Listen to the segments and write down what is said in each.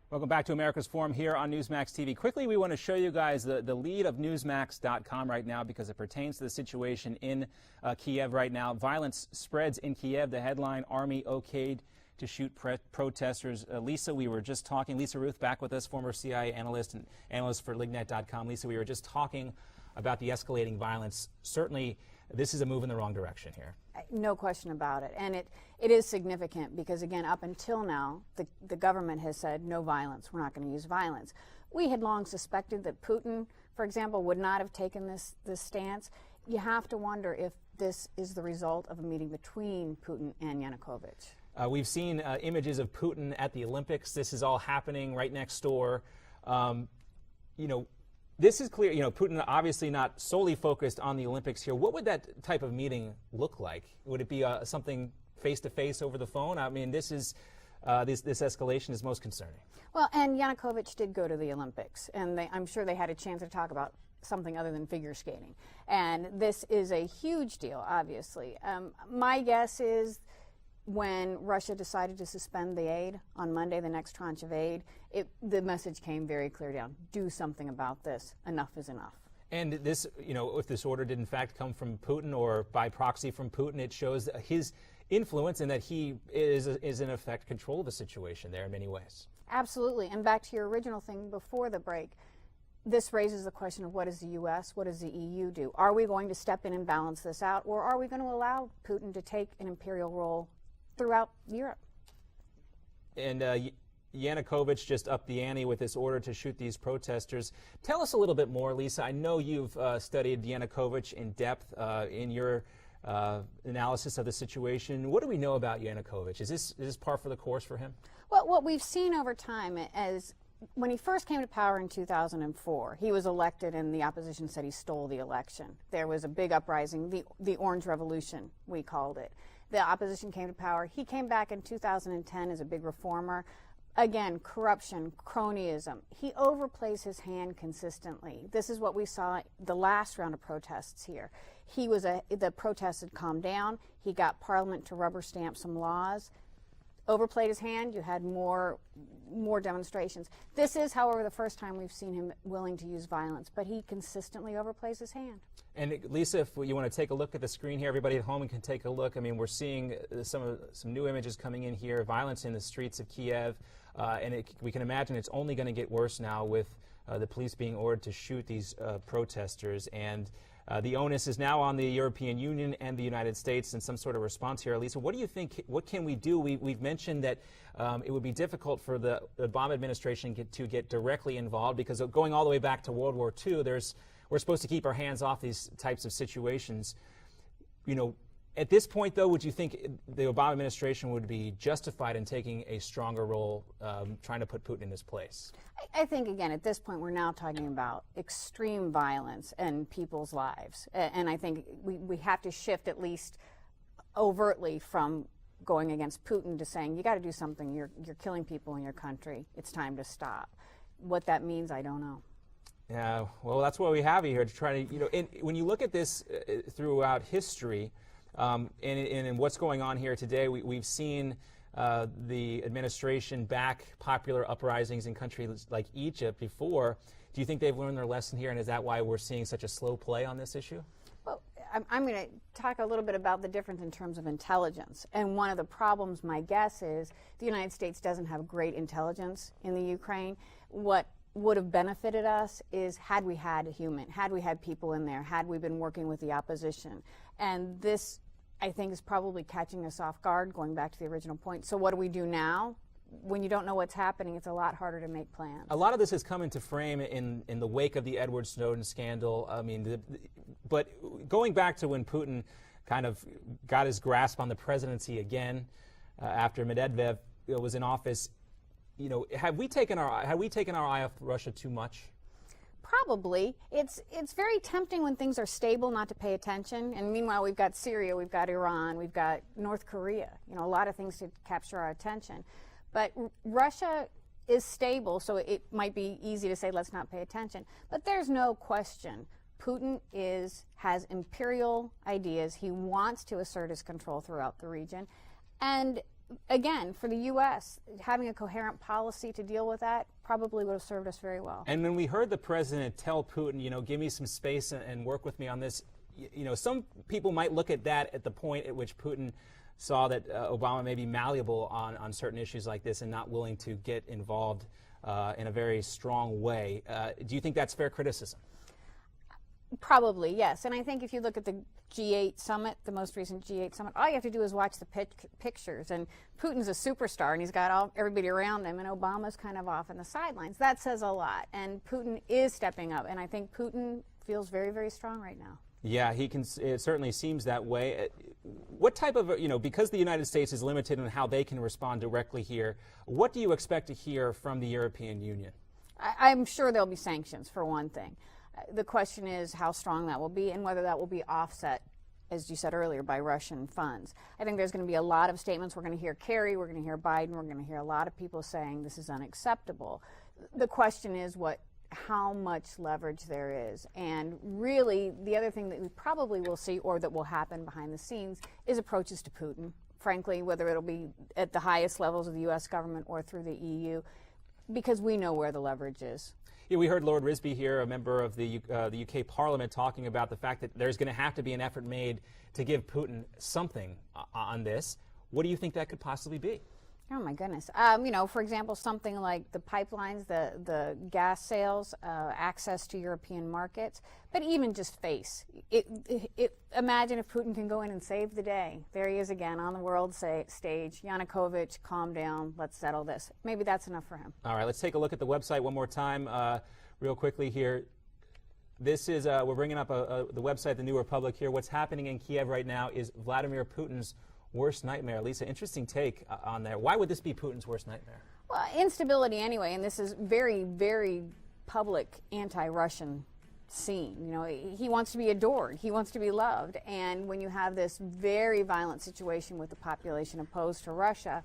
Welcome back to America's Forum here on Newsmax TV. Quickly, we want to show you guys the lead of Newsmax.com right now because it pertains to the situation in Kiev right now. Violence spreads in Kiev. The headline, Army okayed to shoot protesters. Lisa, we were just talking. Lisa Ruth back with us, former CIA analyst and analyst for Lignet.com. Lisa, we were just talking about the escalating violence. Certainly, this is a move in the wrong direction here. No question about it. And it is significant because, again, up until now, the government has said no violence. We're not going to use violence. We had long suspected that Putin, for example, would not have taken this stance. You have to wonder if this is the result of a meeting between Putin and Yanukovych. We've seen images of Putin at the Olympics. This is all happening right next door. This is clear, Putin obviously not solely focused on the Olympics here. What would that type of meeting look like? Would it be something face-to-face over the phone? I mean, this escalation is most concerning. Well, and Yanukovych did go to the Olympics, and I'm sure they had a chance to talk about something other than figure skating. And this is a huge deal, obviously. My guess is when Russia decided to suspend the aid on Monday, the next tranche of aid, the message came very clear down. Do something about this. Enough is enough. And this, if this order did in fact come from Putin or by proxy from Putin, it shows his influence and that he is in effect control of the situation there in many ways. Absolutely. And back to your original thing before the break, this raises the question of what does the U.S., what does the EU do? Are we going to step in and balance this out, or are we going to allow Putin to take an imperial role throughout Europe? And Yanukovych just upped the ante with this order to shoot these protesters. Tell us a little bit more, Lisa. I know you've studied Yanukovych in depth in your analysis of the situation. What do we know about Yanukovych? Is this par for the course for him? Well, what we've seen over time is when he first came to power in 2004, he was elected and the opposition said he stole the election. There was a big uprising, the Orange Revolution, we called it. The opposition came to power. He came back in 2010 as a big reformer. Again, corruption, cronyism. He overplays his hand consistently. This is what we saw the last round of protests here. The protests had calmed down. He got Parliament to rubber stamp some laws. Overplayed his hand, you had more demonstrations. This is, however, the first time we've seen him willing to use violence, but he consistently overplays his hand. And Lisa, if you want to take a look at the screen here, everybody at home can take a look. I mean, we're seeing some new images coming in here, violence in the streets of Kiev, and we can imagine it's only going to get worse now with the police being ordered to shoot these protesters. And the onus is now on the European Union and the United States in some sort of response here. Lisa, what do you think, what can we do? We've mentioned that it would be difficult for the Obama administration to get directly involved because going all the way back to World War II, we're supposed to keep our hands off these types of situations. At this point, though, would you think the Obama administration would be justified in taking a stronger role, trying to put Putin in his place? I think, again, at this point, we're now talking about extreme violence and people's lives. And I think we have to shift at least overtly from going against Putin to saying, you got to do something. You're killing people in your country. It's time to stop. What that means, I don't know. Yeah, well, that's what we have here to try to, when you look at this throughout history, and what's going on here today, we've seen the administration back popular uprisings in countries like Egypt before. Do you think they've learned their lesson here, and is that why we're seeing such a slow play on this issue? Well, I'm going to talk a little bit about the difference in terms of intelligence. And one of the problems, my guess, is the United States doesn't have great intelligence in the Ukraine. What would have benefited us is had we had people in there, had we been working with the opposition. And this, I think, is probably catching us off guard, going back to the original point. So what do we do now? When you don't know what's happening, it's a lot harder to make plans. A lot of this has come into frame in the wake of the Edward Snowden scandal. I mean, but going back to when Putin kind of got his grasp on the presidency again after Medvedev was in office, have we taken our eye off Russia too much? Probably. It's very tempting when things are stable not to pay attention. And meanwhile, we've got Syria, we've got Iran, we've got North Korea. A lot of things to capture our attention. But Russia is stable, so it might be easy to say let's not pay attention. But there's no question. Putin has imperial ideas. He wants to assert his control throughout the region. And again, for the U.S., having a coherent policy to deal with that probably would have served us very well. And when we heard the president tell Putin, you know, give me some space and work with me on this, you know, some people might look at that at the point at which Putin saw that Obama may be malleable on certain issues like this and not willing to get involved in a very strong way. Do you think that's fair criticism? Probably, yes. And I think if you look at the G8 summit, the most recent G8 summit, all you have to do is watch the pictures. And Putin's a superstar, and he's got everybody around him, and Obama's kind of off in the sidelines. That says a lot. And Putin is stepping up, and I think Putin feels very, very strong right now. Yeah, he can. It certainly seems that way. What type of, you know, because the United States is limited in how they can respond directly here, what do you expect to hear from the European Union? I'm sure there'll be sanctions, for one thing. The question is how strong that will be and whether that will be offset, as you said earlier, by Russian funds. I think there's going to be a lot of statements. We're going to hear Kerry, we're going to hear Biden, we're going to hear a lot of people saying this is unacceptable. The question is how much leverage there is. And really, the other thing that we probably will see, or that will happen behind the scenes, is approaches to Putin. Frankly, whether it'll be at the highest levels of the U.S. government or through the EU, because we know where the leverage is. Yeah, we heard Lord Risby here, a member of the UK Parliament, talking about the fact that there's going to have to be an effort made to give Putin something on this. What do you think that could possibly be? Oh my goodness. You know, for example, something like the pipelines, the gas sales, access to European markets, but even just face. Imagine if Putin can go in and save the day. There he is again on the world stage. Yanukovych, calm down, let's settle this. Maybe that's enough for him. All right, let's take a look at the website one more time real quickly here. This is, we're bringing up the website, The New Republic here. What's happening in Kiev right now is Vladimir Putin's worst nightmare. Lisa, interesting take on there. Why would this be Putin's worst nightmare? Well, instability anyway, and this is very, very public anti-Russian scene. You know, he wants to be adored. He wants to be loved. And when you have this very violent situation with the population opposed to Russia,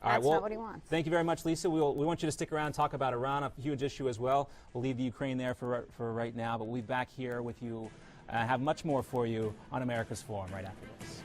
that's not what he wants. Thank you very much, Lisa. We want you to stick around and talk about Iran, a huge issue as well. We'll leave the Ukraine there for right now, but we'll be back here with you. Have much more for you on America's Forum right after this.